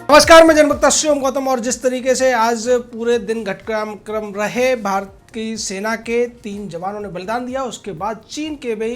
नमस्कार, मैं जनभक्ता शिवम गौतम। और जिस तरीके से आज पूरे दिन घटनाक्रम रहे, भारत की सेना के 3 जवानों ने बलिदान दिया, उसके बाद चीन के भी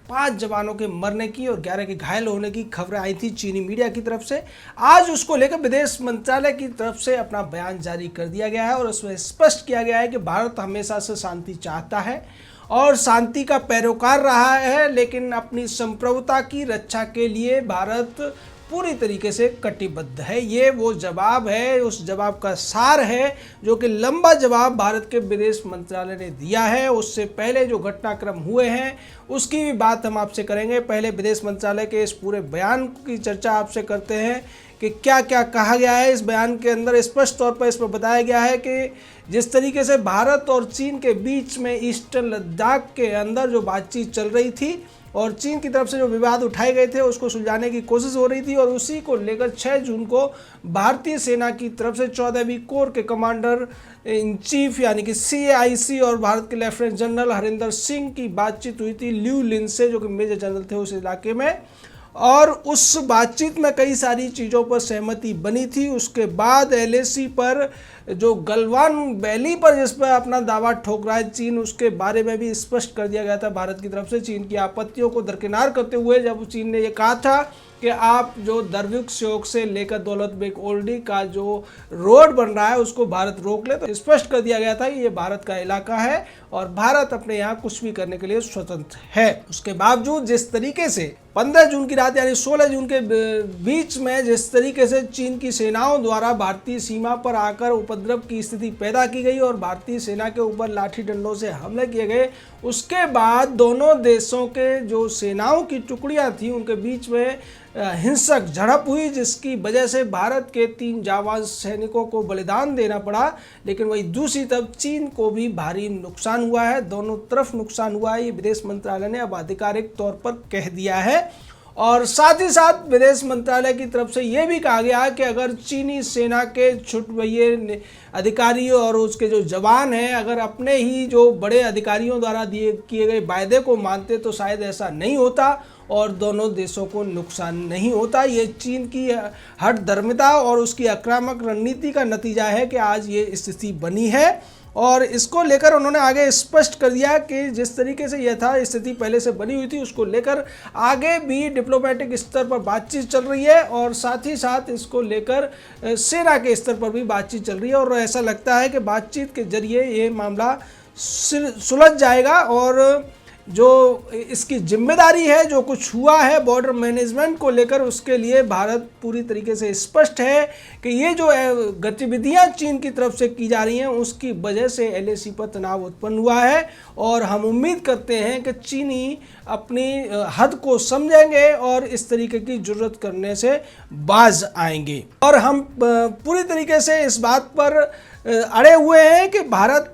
5 जवानों के मरने की और 11 के घायल होने की खबरें आई थी चीनी मीडिया की तरफ से। आज उसको लेकर विदेश मंत्रालय की तरफ से अपना बयान जारी कर दिया गया है और उसमें स्पष्ट किया गया है कि भारत हमेशा से शांति चाहता है और शांति का पैरोकार रहा है, लेकिन अपनी संप्रभुता की रक्षा के लिए भारत पूरी तरीके से कटिबद्ध है। ये वो जवाब है, उस जवाब का सार है जो कि लंबा जवाब भारत के विदेश मंत्रालय ने दिया है। उससे पहले जो घटनाक्रम हुए हैं उसकी भी बात हम आपसे करेंगे। पहले विदेश मंत्रालय के इस पूरे बयान की चर्चा आपसे करते हैं कि क्या क्या कहा गया है इस बयान के अंदर। स्पष्ट तौर पर इसमें बताया गया है कि जिस तरीके से भारत और चीन के बीच में ईस्टर्न लद्दाख के अंदर जो बातचीत चल रही थी और चीन की तरफ से जो विवाद उठाए गए थे उसको सुलझाने की कोशिश हो रही थी, और उसी को लेकर 6 जून को भारतीय सेना की तरफ से 14वीं कोर के कमांडर इन चीफ यानी कि CAIC और भारत के लेफ्टिनेंट जनरल हरिंदर सिंह की बातचीत हुई थी ल्यू लिन से, जो कि मेजर जनरल थे उस इलाके में। और उस बातचीत में कई सारी चीज़ों पर सहमति बनी थी। उसके बाद LAC पर जो गलवान वैली पर जिस पर अपना दावा ठोक रहा है चीन, उसके बारे में भी स्पष्ट कर दिया गया था भारत की तरफ से, चीन की आपत्तियों को दरकिनार करते हुए, जब चीन ने ये कहा था कि आप जो दरविक श्योक से लेकर दौलत बेग ओल्डी का जो रोड बन रहा है उसको भारत रोक ले, तो स्पष्ट कर दिया गया था कि ये भारत का इलाका है और भारत अपने यहाँ कुछ भी करने के लिए स्वतंत्र है। उसके बावजूद जिस तरीके से 15 जून की रात यानी 16 जून के बीच में जिस तरीके से चीन की सेनाओं द्वारा भारतीय सीमा पर आकर उपद्रव की स्थिति पैदा की गई और भारतीय सेना के ऊपर लाठी डंडों से हमले किए गए, उसके बाद दोनों देशों के जो सेनाओं की टुकड़ियां थी उनके बीच में हिंसक झड़प हुई, जिसकी वजह से भारत के 3 जाबाज सैनिकों को बलिदान देना पड़ा। लेकिन वही दूसरी तरफ चीन को भी भारी नुकसान हुआ है, दोनों तरफ नुकसान हुआ है। ये विदेश मंत्रालय ने अब आधिकारिक तौर पर कह दिया है। और साथ ही साथ विदेश मंत्रालय की तरफ से ये भी कहा गया कि अगर चीनी सेना के छुटभइये अधिकारी और उसके जो जवान हैं अगर अपने ही जो बड़े अधिकारियों द्वारा किए गए वायदे को मानते तो शायद ऐसा नहीं होता और दोनों देशों को नुकसान नहीं होता। ये चीन की हठधर्मिता और उसकी आक्रामक रणनीति का नतीजा है कि आज ये स्थिति बनी है। और इसको लेकर उन्होंने आगे स्पष्ट कर दिया कि जिस तरीके से यह था स्थिति पहले से बनी हुई थी, उसको लेकर आगे भी डिप्लोमेटिक स्तर पर बातचीत चल रही है और साथ ही साथ इसको लेकर सेना के स्तर पर भी बातचीत चल रही है। और ऐसा लगता है कि बातचीत के जरिए ये मामला सुलझ जाएगा और जो इसकी जिम्मेदारी है, जो कुछ हुआ है बॉर्डर मैनेजमेंट को लेकर, उसके लिए भारत पूरी तरीके से स्पष्ट है कि ये जो गतिविधियां चीन की तरफ से की जा रही हैं उसकी वजह से LAC पर तनाव उत्पन्न हुआ है। और हम उम्मीद करते हैं कि चीनी अपनी हद को समझेंगे और इस तरीके की जरूरत करने से बाज आएंगे। और हम पूरी तरीके से इस बात पर अड़े हुए हैं कि भारत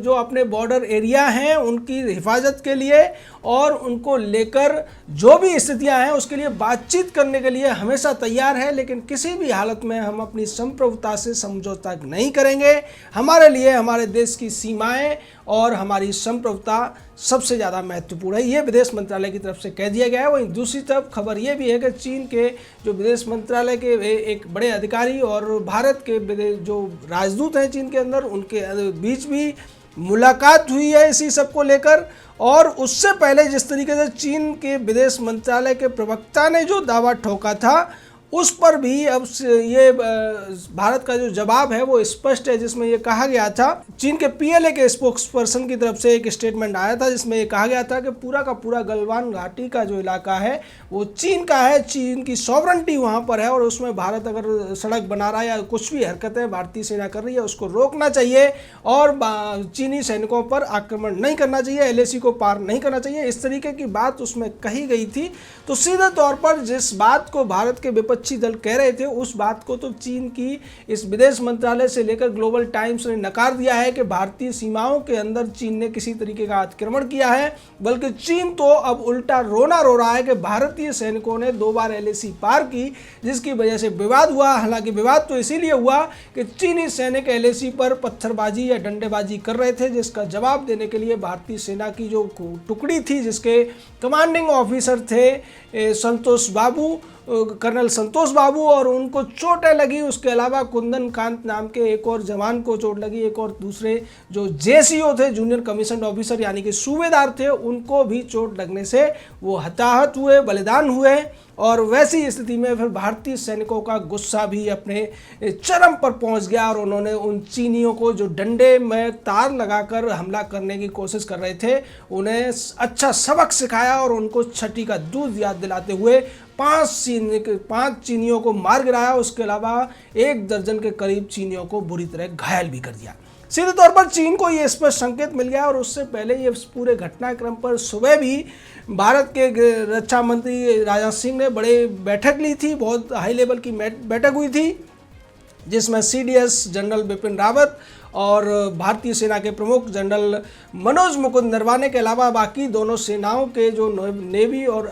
जो अपने बॉर्डर एरिया हैं उनकी हिफाजत के लिए और उनको लेकर जो भी स्थितियां हैं उसके लिए बातचीत करने के लिए हमेशा तैयार है, लेकिन किसी भी हालत में हम अपनी संप्रभुता से समझौता नहीं करेंगे। हमारे लिए हमारे देश की सीमाएं और हमारी संप्रभुता सबसे ज़्यादा महत्वपूर्ण है, ये विदेश मंत्रालय की तरफ से कह दिया गया है। वहीं दूसरी तरफ खबर ये भी है कि चीन के जो विदेश मंत्रालय के एक बड़े अधिकारी और भारत के जो राजदूत हैं चीन के अंदर, उनके बीच भी मुलाकात हुई है इसी सब को लेकर। और उससे पहले जिस तरीके से चीन के विदेश मंत्रालय के प्रवक्ता ने जो दावा ठोका था उस पर भी अब ये भारत का जो जवाब है वो स्पष्ट है, जिसमें ये कहा गया था, चीन के PLA के स्पोक्स पर्सन की तरफ से एक स्टेटमेंट आया था जिसमें ये कहा गया था कि पूरा का पूरा गलवान घाटी का जो इलाका है वो चीन का है, चीन की सॉवरेंटी वहाँ पर है और उसमें भारत अगर सड़क बना रहा है या कुछ भी हरकतें भारतीय सेना कर रही है उसको रोकना चाहिए और चीनी सैनिकों पर आक्रमण नहीं करना चाहिए, LAC को पार नहीं करना चाहिए, इस तरीके की बात उसमें कही गई थी। तो सीधे तौर पर जिस बात को भारत के विपक्षी दल कह रहे थे उस बात को तो चीन की इस विदेश मंत्रालय से लेकर ग्लोबल टाइम्स ने नकार दिया है कि भारतीय सीमाओं के अंदर चीन ने किसी तरीके का अतिक्रमण किया है, बल्कि चीन तो अब उल्टा रोना रो रहा है कि भारतीय सैनिकों ने 2 बार LAC पार की, जिसकी वजह से विवाद हुआ। हालांकि विवाद तो इसीलिए हुआ कि चीनी सैनिक LAC पर पत्थरबाजी या डंडेबाजी कर रहे थे, जिसका जवाब देने के लिए भारतीय सेना की जो टुकड़ी थी जिसके कमांडिंग ऑफिसर थे संतोष बाबू, कर्नल संतोष बाबू और उनको चोटें लगी। उसके अलावा कुंदन कांत नाम के एक और जवान को चोट लगी। एक और दूसरे जो जेसीओ थे, जूनियर कमीशन ऑफिसर यानी कि सूबेदार थे, उनको भी चोट लगने से वो हताहत हुए, बलिदान हुए। और वैसी स्थिति में फिर भारतीय सैनिकों का गुस्सा भी अपने चरम पर पहुंच गया और उन्होंने उन चीनियों को जो डंडे में तार लगाकर हमला करने की कोशिश कर रहे थे, उन्हें अच्छा सबक सिखाया और उनको छठी का दूध याद दिलाते हुए 5 चीनियों को मार गिराया। उसके अलावा 1 दर्जन के करीब चीनियों को बुरी तरह घायल भी कर दिया। सीधे तौर पर चीन को ये स्पष्ट संकेत मिल गया और उससे पहले ये पूरे घटनाक्रम पर सुबह भी भारत के रक्षा मंत्री राजनाथ सिंह ने बड़े बैठक ली थी। बहुत हाई लेवल की बैठक हुई थी जिसमें सीडीएस जनरल बिपिन रावत और भारतीय सेना के प्रमुख जनरल मनोज मुकुंद नरवाने के अलावा बाकी दोनों सेनाओं के जो नेवी और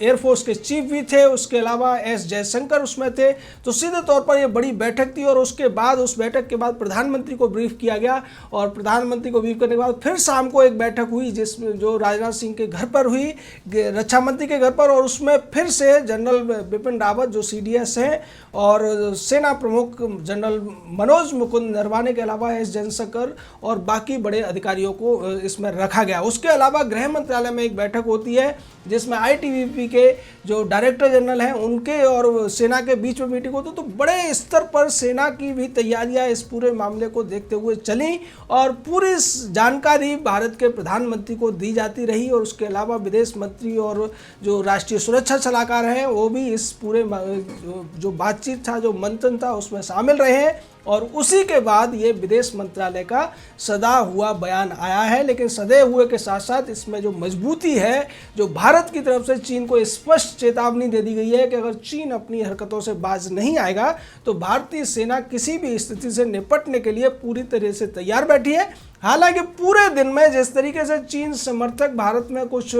एयरफोर्स के चीफ भी थे, उसके अलावा एस जयशंकर उसमें थे। तो सीधे तौर पर ये बड़ी बैठक थी और उसके बाद उस बैठक के बाद प्रधानमंत्री को ब्रीफ किया गया और प्रधानमंत्री को ब्रीफ करने के बाद फिर शाम को एक बैठक हुई जिसमें जो राजनाथ सिंह के घर पर हुई, रक्षा मंत्री के घर पर, और उसमें फिर से जनरल बिपिन रावत जो सीडीएस हैं और सेना प्रमुख जनरल मनोज मुकुंद नरवाने के अलावा एस जयशंकर और बाकी बड़े अधिकारियों को इसमें रखा गया। उसके अलावा गृह मंत्रालय में एक बैठक होती है जिसमें आईटीबीपी के जो डायरेक्टर जनरल हैं उनके और सेना के बीच में मीटिंग होती है। तो बड़े स्तर पर सेना की भी तैयारियां इस पूरे मामले को देखते हुए चली और पूरी जानकारी भारत के प्रधानमंत्री को दी जाती रही और उसके अलावा विदेश मंत्री और जो राष्ट्रीय सुरक्षा सलाहकार हैं वो भी इस पूरे जो बातचीत था, जो मंथन था, उसमें शामिल रहे हैं। और उसी के बाद ये विदेश मंत्रालय का सदा हुआ बयान आया है। लेकिन सदे हुए के साथ साथ इसमें जो मजबूती है, जो भारत की तरफ से चीन को स्पष्ट चेतावनी दे दी गई है कि अगर चीन अपनी हरकतों से बाज नहीं आएगा तो भारतीय सेना किसी भी स्थिति से निपटने के लिए पूरी तरह से तैयार बैठी है। हालांकि पूरे दिन में जिस तरीके से चीन समर्थक भारत में कुछ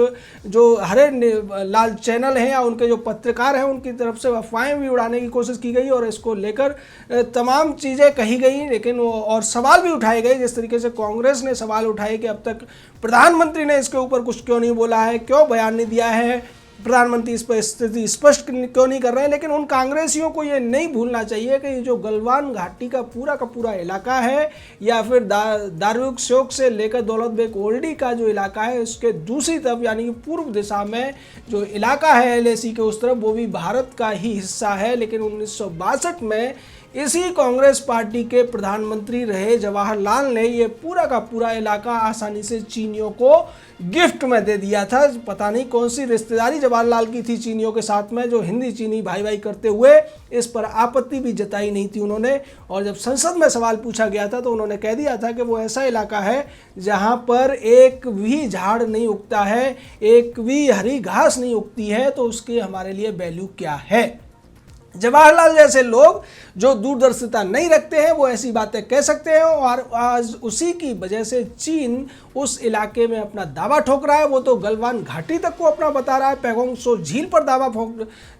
जो हरे लाल चैनल हैं या उनके जो पत्रकार हैं उनकी तरफ से अफवाहें भी उड़ाने की कोशिश की गई और इसको लेकर तमाम चीज़ें कही गई, लेकिन और सवाल भी उठाए गए। जिस तरीके से कांग्रेस ने सवाल उठाए कि अब तक प्रधानमंत्री ने इसके ऊपर कुछ क्यों नहीं बोला है, क्यों बयान नहीं दिया है, प्रधानमंत्री इस पर स्थिति स्पष्ट क्यों नहीं कर रहे हैं। लेकिन उन कांग्रेसियों को ये नहीं भूलना चाहिए कि ये जो गलवान घाटी का पूरा इलाका है या फिर दारुक शोक से लेकर दौलत बेग ओल्डी का जो इलाका है उसके दूसरी तरफ यानी कि पूर्व दिशा में जो इलाका है एलएसी के उस तरफ, वो भी भारत का ही हिस्सा है। लेकिन 1962 में इसी कांग्रेस पार्टी के प्रधानमंत्री रहे जवाहरलाल ने ये पूरा का पूरा इलाका आसानी से चीनियों को गिफ्ट में दे दिया था। पता नहीं कौन सी रिश्तेदारी जवाहरलाल की थी चीनियों के साथ में जो हिंदी चीनी भाई भाई करते हुए इस पर आपत्ति भी जताई नहीं थी उन्होंने। और जब संसद में सवाल पूछा गया था तो उन्होंने कह दिया था कि वो ऐसा इलाका है जहाँ पर एक भी झाड़ नहीं उगता है, एक भी हरी घास नहीं उगती है, तो उसकी हमारे लिए वैल्यू क्या है। जवाहरलाल जैसे लोग जो दूरदर्शिता नहीं रखते हैं वो ऐसी बातें कह सकते हैं और आज उसी की वजह से चीन उस इलाके में अपना दावा ठोक रहा है। वो तो गलवान घाटी तक को अपना बता रहा है, पैगोंग त्सो झील पर दावा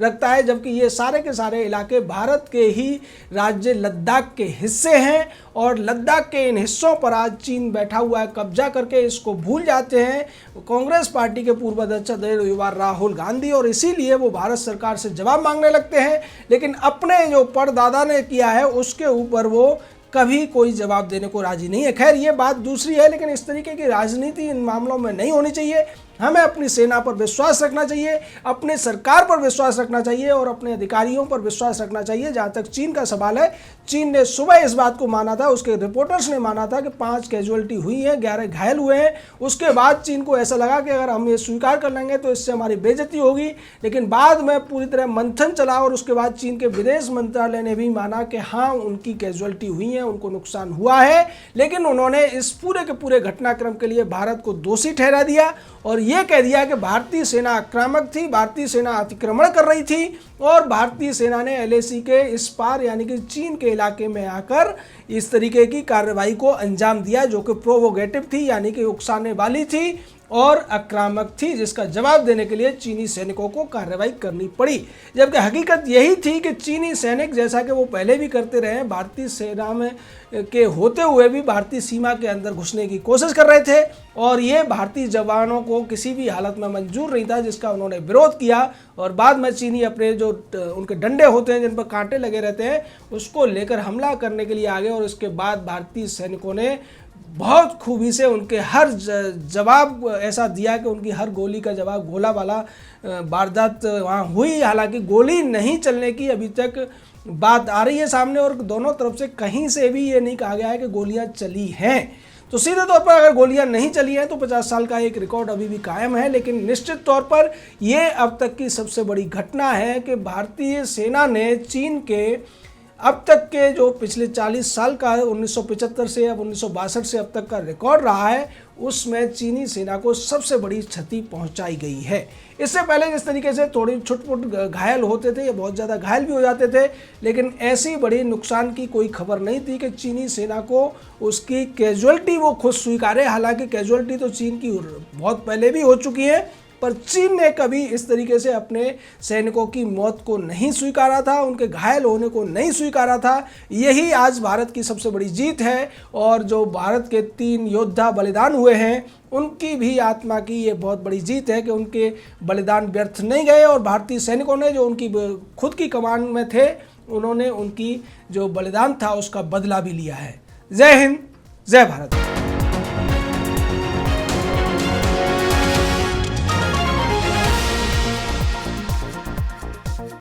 रखता है, जबकि ये सारे के सारे इलाके भारत के ही राज्य लद्दाख के हिस्से हैं और लद्दाख के इन हिस्सों पर आज चीन बैठा हुआ है कब्जा करके, इसको भूल जाते हैं कांग्रेस पार्टी के पूर्व अध्यक्ष युवा राहुल गांधी और इसीलिए वो भारत सरकार से जवाब मांगने लगते हैं। लेकिन अपने जो परदादा ने किया है उसके ऊपर वो कभी कोई जवाब देने को राजी नहीं है। खैर ये बात दूसरी है, लेकिन इस तरीके की राजनीति इन मामलों में नहीं होनी चाहिए। हमें अपनी सेना पर विश्वास रखना चाहिए, अपने सरकार पर विश्वास रखना चाहिए और अपने अधिकारियों पर विश्वास रखना चाहिए। जहाँ तक चीन का सवाल है, चीन ने सुबह इस बात को माना था, उसके रिपोर्टर्स ने माना था कि 5 कैजुअलिटी हुई हैं, 11 घायल हुए हैं। उसके बाद चीन को ऐसा लगा कि अगर हम ये स्वीकार कर लेंगे तो इससे हमारी बेइज्जती होगी। लेकिन बाद में पूरी तरह मंथन चला और उसके बाद चीन के विदेश मंत्रालय ने भी माना कि हाँ उनकी कैजुअलिटी हुई है, उनको नुकसान हुआ है। लेकिन उन्होंने इस पूरे के पूरे घटनाक्रम के लिए भारत को दोषी ठहरा दिया और ये कह दिया कि भारतीय सेना आक्रामक थी, भारतीय सेना अतिक्रमण कर रही थी और भारतीय सेना ने एलएसी के इस पार यानी कि चीन के इलाके में आकर इस तरीके की कार्रवाई को अंजाम दिया जो कि प्रोवोगेटिव थी यानी कि उकसाने वाली थी। और आक्रामक थी, जिसका जवाब देने के लिए चीनी सैनिकों को कार्रवाई करनी पड़ी। जबकि हकीकत यही थी कि चीनी सैनिक, जैसा कि वो पहले भी करते रहे, भारतीय सेना में के होते हुए भी भारतीय सीमा के अंदर घुसने की कोशिश कर रहे थे और ये भारतीय जवानों को किसी भी हालत में मंजूर नहीं था, जिसका उन्होंने विरोध किया। और बाद में चीनी अपने जो उनके डंडे होते हैं जिन पर कांटे लगे रहते हैं, उसको लेकर हमला करने के लिए आ गए और उसके बाद भारतीय सैनिकों ने बहुत खूबी से उनके हर जवाब ऐसा दिया कि उनकी हर गोली का जवाब गोला वाला वारदात वहाँ हुई। हालांकि गोली नहीं चलने की अभी तक बात आ रही है सामने और दोनों तरफ से कहीं से भी ये नहीं कहा गया है कि गोलियां चली हैं। तो सीधे तौर पर अगर गोलियां नहीं चली हैं तो 50 साल का एक रिकॉर्ड अभी भी कायम है, लेकिन निश्चित तौर पर ये अब तक की सबसे बड़ी घटना है कि भारतीय सेना ने चीन के अब तक के जो पिछले 40 साल का 1975 से अब 1962 से अब तक का रिकॉर्ड रहा है, उसमें चीनी सेना को सबसे बड़ी क्षति पहुंचाई गई है। इससे पहले जिस तरीके से थोड़ी छुटपुट घायल होते थे या बहुत ज़्यादा घायल भी हो जाते थे, लेकिन ऐसी बड़ी नुकसान की कोई खबर नहीं थी कि चीनी सेना को उसकी कैजुअलिटी वो खुद स्वीकारे। हालांकि कैजुअलिटी तो चीन की बहुत पहले भी हो चुकी है, पर चीन ने कभी इस तरीके से अपने सैनिकों की मौत को नहीं स्वीकारा था, उनके घायल होने को नहीं स्वीकारा था। यही आज भारत की सबसे बड़ी जीत है और जो भारत के 3 योद्धा बलिदान हुए हैं, उनकी भी आत्मा की ये बहुत बड़ी जीत है कि उनके बलिदान व्यर्थ नहीं गए और भारतीय सैनिकों ने जो उनकी खुद की कमान में थे, उन्होंने उनकी जो बलिदान था उसका बदला भी लिया है। जय हिंद, जय भारत।